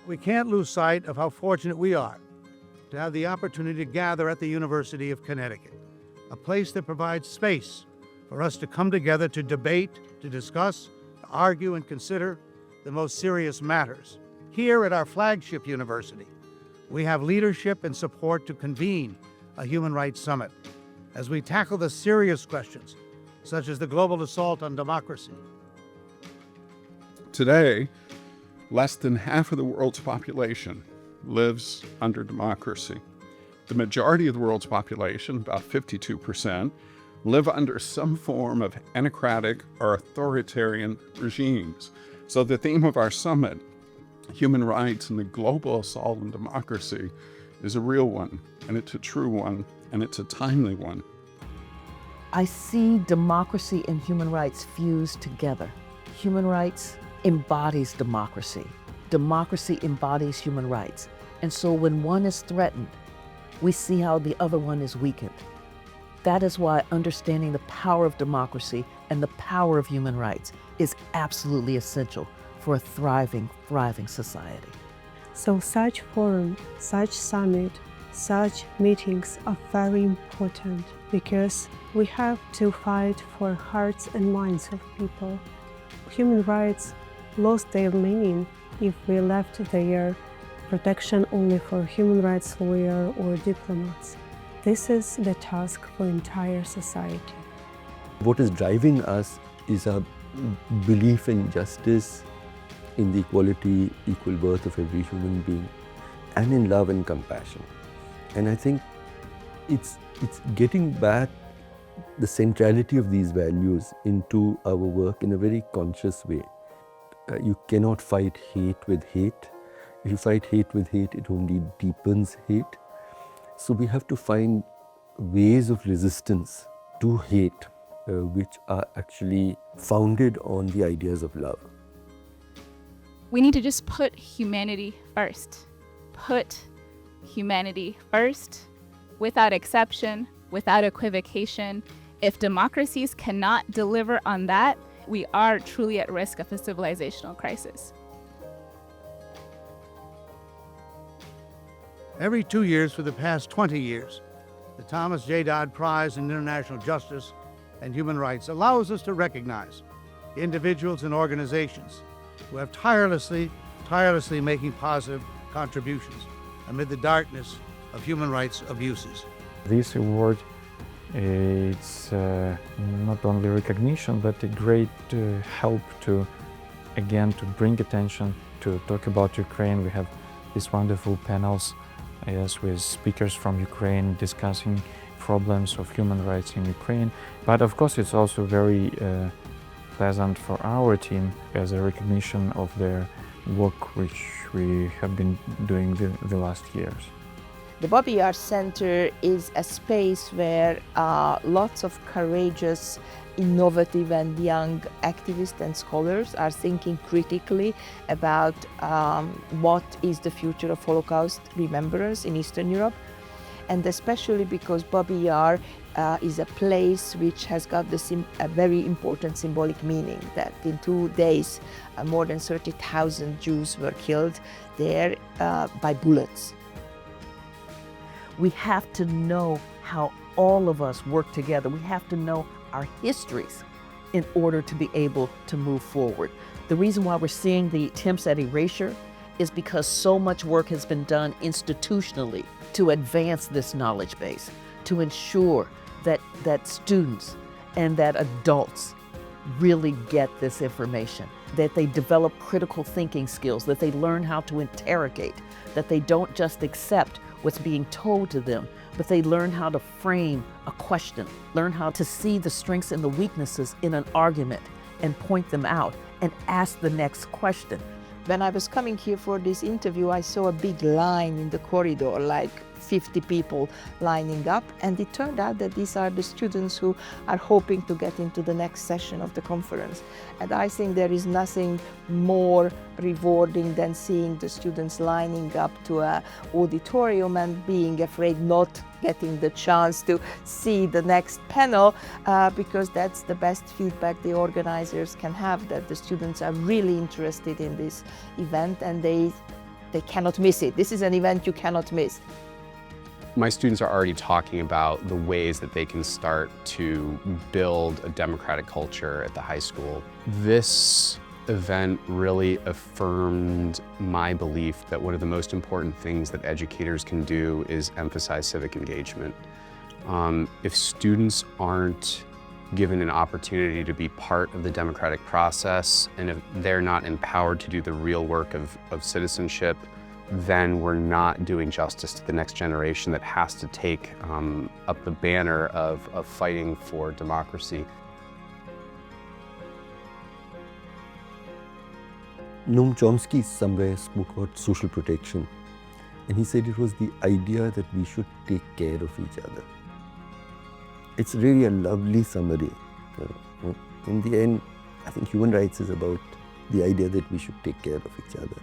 We can't lose sight of how fortunate we are to have the opportunity to gather at the University of Connecticut, a place that provides space for us to come together to debate, to discuss, to argue, and consider the most serious matters. Here at our flagship university, we have leadership and support to convene a human rights summit as we tackle the serious questions, such as the global assault on democracy. Today, less than half of the world's population lives under democracy. The majority of the world's population, about 52%, live under some form of autocratic or authoritarian regimes. So the theme of our summit, human rights and the global assault on democracy, is a real one, and it's a true one, and it's a timely one. I see democracy and human rights fused together. Human rights embodies democracy. Democracy embodies human rights. And so when one is threatened, we see how the other one is weakened. That is why understanding the power of democracy and the power of human rights is absolutely essential for a thriving society. So such forum, such summit, such meetings are very important because we have to fight for hearts and minds of people. Human rights lost their meaning if we left their protection only for human rights lawyers or diplomats. This is the task for entire society. What is driving us is a belief in justice, in the equality, equal worth of every human being, and in love and compassion. And I think it's getting back the centrality of these values into our work in a very conscious way. You cannot fight hate with hate. If you fight hate with hate, it only deepens hate. So we have to find ways of resistance to hate, which are actually founded on the ideas of love. We need to just put humanity first. Put humanity first, without exception, without equivocation. If democracies cannot deliver on that, we are truly at risk of a civilizational crisis. Every 2 years for the past 20 years, the Thomas J. Dodd Prize in International Justice and Human Rights allows us to recognize individuals and organizations who have tirelessly making positive contributions amid the darkness of human rights abuses. This award, it's not only recognition, but a great help to bring attention to talk about Ukraine. We have these wonderful panels with speakers from Ukraine discussing problems of human rights in Ukraine. But of course, it's also very pleasant for our team as a recognition of their work, which we have been doing the last years. The Bobby Yar Center is a space where lots of courageous, innovative and young activists and scholars are thinking critically about what is the future of Holocaust remembrance in Eastern Europe. And especially because Bobby Yar is a place which has got a very important symbolic meaning, that in 2 days more than 30,000 Jews were killed there by bullets. We have to know how all of us work together. We have to know our histories in order to be able to move forward. The reason why we're seeing the attempts at erasure is because so much work has been done institutionally to advance this knowledge base, to ensure that students and that adults really get this information, that they develop critical thinking skills, that they learn how to interrogate, that they don't just accept what's being told to them, but they learn how to frame a question, learn how to see the strengths and the weaknesses in an argument and point them out and ask the next question. When I was coming here for this interview, I saw a big line in the corridor, like 50 people lining up, and it turned out that these are the students who are hoping to get into the next session of the conference. And I think there is nothing more rewarding than seeing the students lining up to an auditorium and being afraid not getting the chance to see the next panel, because that's the best feedback the organizers can have, that the students are really interested in this event and they they cannot miss it. This is an event you cannot miss. My students are already talking about the ways that they can start to build a democratic culture at the high school. This event really affirmed my belief that one of the most important things that educators can do is emphasize civic engagement. If students aren't given an opportunity to be part of the democratic process, and if they're not empowered to do the real work of citizenship, then we're not doing justice to the next generation that has to take up the banner of fighting for democracy. Noam Chomsky somewhere spoke about social protection, and he said it was the idea that we should take care of each other. It's really a lovely summary. In the end, I think human rights is about the idea that we should take care of each other.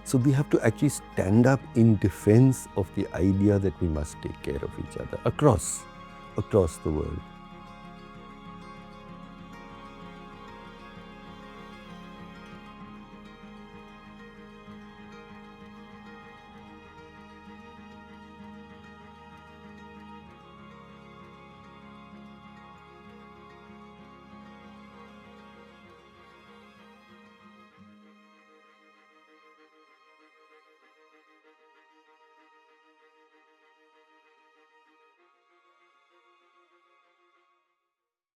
So we have to actually stand up in defense of the idea that we must take care of each other across the world.